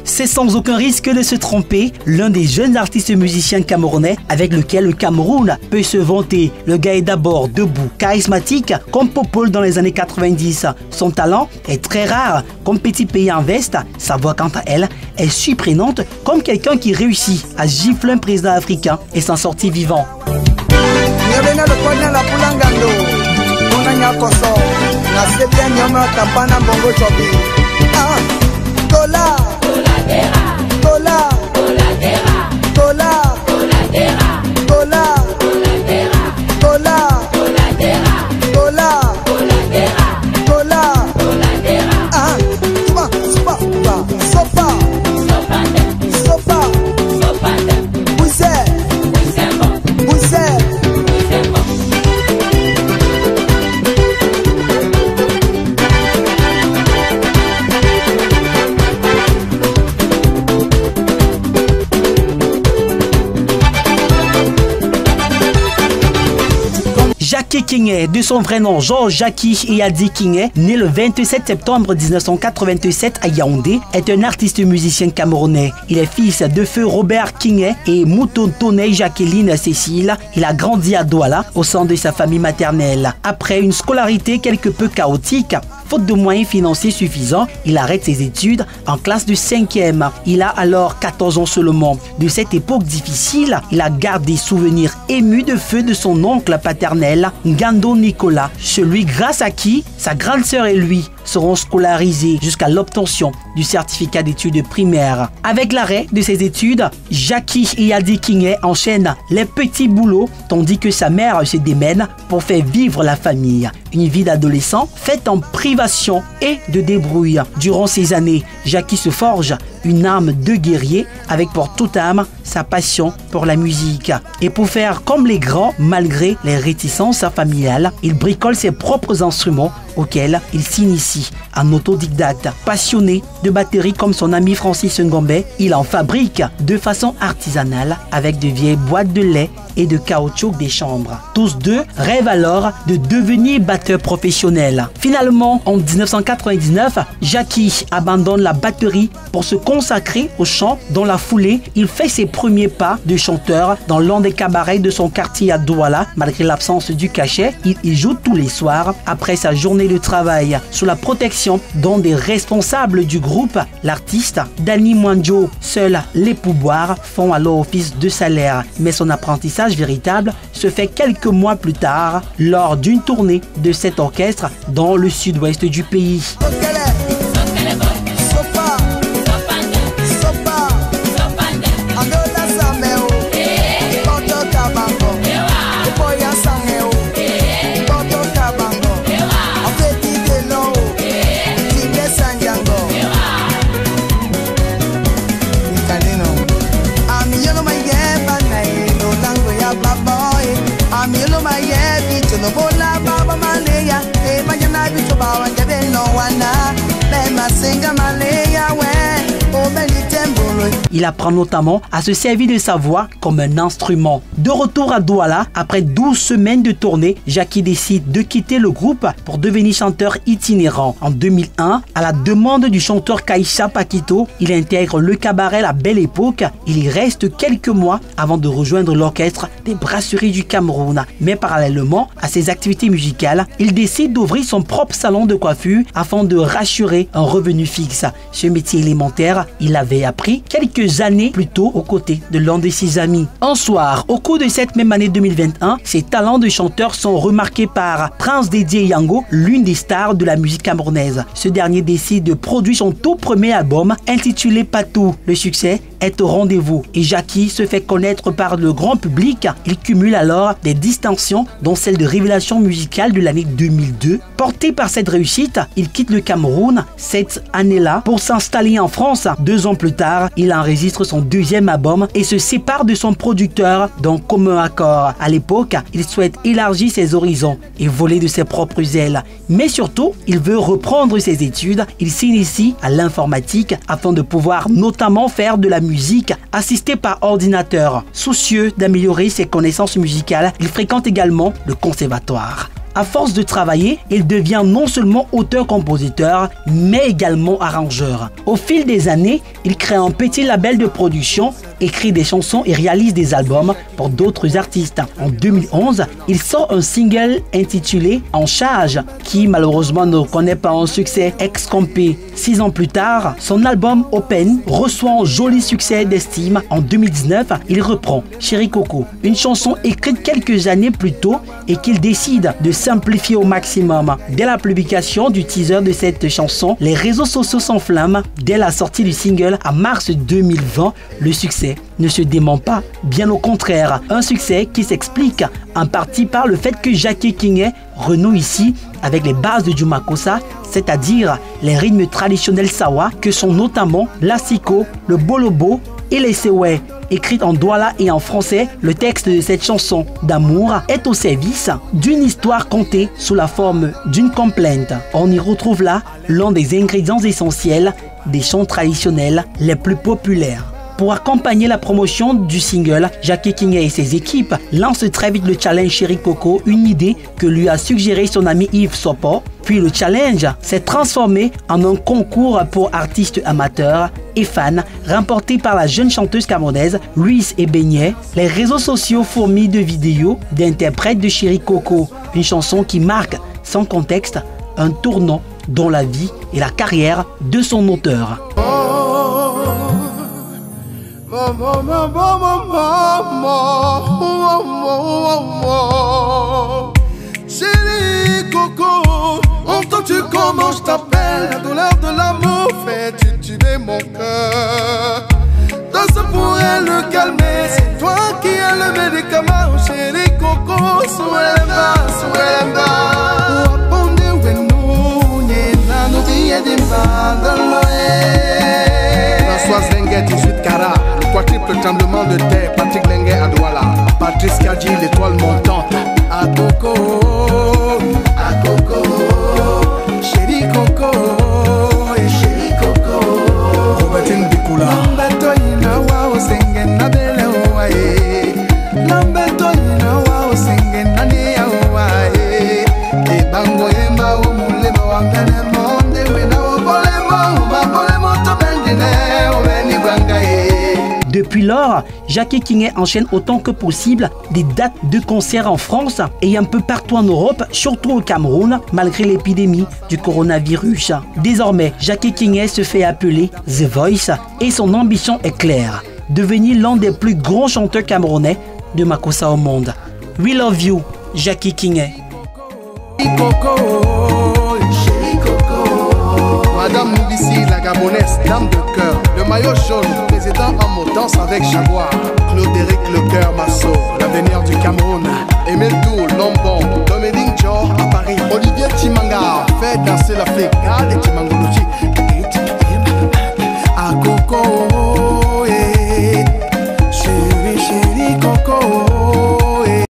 C'est sans aucun risque de se tromper, l'un des jeunes artistes musiciens camerounais avec lequel le Cameroun peut se vanter. Le gars est d'abord debout, charismatique comme Popol dans les années 90. Son talent est très rare comme Petit Pays en veste. Sa voix quant à elle est surprenante comme quelqu'un qui réussit à gifler un président africain et s'en sortir vivant. Jackie Kingé, de son vrai nom Georges Jackie Eyadi Kingé, né le 27 septembre 1987 à Yaoundé, est un artiste musicien camerounais. Il est fils de feu Robert Kingé et Moutontone Jacqueline Cécile. Il a grandi à Douala au sein de sa famille maternelle. Après une scolarité quelque peu chaotique, faute de moyens financiers suffisants, il arrête ses études en classe de 5e. Il a alors 14 ans seulement. De cette époque difficile, il a gardé des souvenirs émus de feu de son oncle paternel, Ngando Nicolas, celui grâce à qui sa grande sœur et lui seront scolarisés jusqu'à l'obtention du certificat d'études primaires. Avec l'arrêt de ses études, Jackie Eyadi Kingé enchaîne les petits boulots tandis que sa mère se démène pour faire vivre la famille. Une vie d'adolescent faite en privation et de débrouille. Durant ces années, Jackie se forge une âme de guerrier avec pour toute âme sa passion pour la musique. Et pour faire comme les grands, malgré les réticences familiales, il bricole ses propres instruments auxquels il s'initie en autodidacte. Passionné de batterie comme son ami Francis Ngombe, il en fabrique de façon artisanale avec de vieilles boîtes de lait et de caoutchouc des chambres. Tous deux rêvent alors de devenir batteurs professionnels. Finalement, en 1999, Jackie abandonne la batterie pour se consacrer au chant. Dans la foulée, il fait ses premiers pas de chanteur dans l'un des cabarets de son quartier à Douala. Malgré l'absence du cachet, il y joue tous les soirs après sa journée de travail. Sous la protection d'un des responsables du groupe, l'artiste Danny Mwanjo, seuls les pouvoirs font alors office de salaire. Mais son apprentissage véritable se fait quelques mois plus tard lors d'une tournée de cet orchestre dans le sud-ouest du pays. Il apprend notamment à se servir de sa voix comme un instrument. De retour à Douala, après 12 semaines de tournée, Jackie décide de quitter le groupe pour devenir chanteur itinérant. En 2001, à la demande du chanteur Kaïcha Pakito, il intègre le cabaret La Belle Époque. Il y reste quelques mois avant de rejoindre l'orchestre des Brasseries du Cameroun. Mais parallèlement à ses activités musicales, il décide d'ouvrir son propre salon de coiffure afin de rassurer un revenu fixe. Ce métier élémentaire, il avait appris quelques années plus tôt aux côtés de l'un de ses amis. Un soir, au cours de cette même année 2021, ses talents de chanteur sont remarqués par Prince Dédié Yango, l'une des stars de la musique camerounaise. Ce dernier décide de produire son tout premier album intitulé Patou. Le succès est au rendez-vous et Jackie se fait connaître par le grand public. Il cumule alors des distinctions dont celle de révélation musicale de l'année 2002. Porté par cette réussite, il quitte le Cameroun cette année-là pour s'installer en France. 2 ans plus tard, tard, il enregistre son deuxième album et se sépare de son producteur d'un commun accord. À l'époque, il souhaite élargir ses horizons et voler de ses propres ailes. Mais surtout, il veut reprendre ses études. Il s'initie à l'informatique afin de pouvoir notamment faire de la musique assistée par ordinateur. Soucieux d'améliorer ses connaissances musicales, il fréquente également le conservatoire. À force de travailler, il devient non seulement auteur-compositeur, mais également arrangeur. Au fil des années, il crée un petit label de production, écrit des chansons et réalise des albums pour d'autres artistes. En 2011, il sort un single intitulé En Charge, qui malheureusement ne connaît pas un succès ex-compé. 6 ans plus tard, son album Open reçoit un joli succès d'estime. En 2019, il reprend Chéri Coco, une chanson écrite quelques années plus tôt et qu'il décide de simplifier au maximum. Dès la publication du teaser de cette chanson, les réseaux sociaux s'enflamment. Dès la sortie du single en mars 2020, le succès ne se dément pas, bien au contraire. Un succès qui s'explique en partie par le fait que Jackie Kingé renoue ici avec les bases de Jumakossa, c'est-à-dire les rythmes traditionnels sawa que sont notamment l'assiko, le bolobo et les sewe. Écrite en douala et en français, le texte de cette chanson d'amour est au service d'une histoire contée sous la forme d'une complainte. On y retrouve là l'un des ingrédients essentiels des chants traditionnels les plus populaires. Pour accompagner la promotion du single, Jackie Kingé et ses équipes lancent très vite le challenge Chéri Coco, une idée que lui a suggéré son ami Yves Sopo. Puis le challenge s'est transformé en un concours pour artistes amateurs et fans, remporté par la jeune chanteuse camerounaise Louise Ebeignet. Les réseaux sociaux fourmillent de vidéos d'interprètes de Chéri Coco, une chanson qui marque sans contexte un tournant dans la vie et la carrière de son auteur. Chéri Coco, entends-tu comment je t'appelle? La douleur de l'amour fait tuer mon cœur. Danse pour elle le calmer, c'est toi qui as le médicament. Chéri Coco, souelema, souelema. Waponde wenu, nyena nubiye François Zengue, 18 carats. Quadruple tremblement de terre, Patrick Lengue à Douala, Patrice Kadji, l'étoile montante, à Coco, Chéri Coco, et Chéri Coco, Robertine Bikoula, Lambeto ina wa osenge na dele oae, Lambeto ina wa osenge na niya oae, e bango yemba o mulema wa ngane monde, wena o bolemo to bendine, o beni bangae. Depuis lors, Jackie Kingé enchaîne autant que possible des dates de concerts en France et un peu partout en Europe, surtout au Cameroun, malgré l'épidémie du coronavirus. Désormais, Jackie Kingé se fait appeler The Voice et son ambition est claire, devenir l'un des plus grands chanteurs camerounais de Makossa au monde. We love you, Jackie Kingé. Madame Moubissi, la Gabonaise, dame de cœur, le maillot jaune, président en mot, danse avec Jaguar, Claude-Éric Lecœur Masso, l'avenir du Cameroun, Emile Doul, Lombon, Dominique Dior à Paris, Olivier Timanga, fait danser l'Afrique,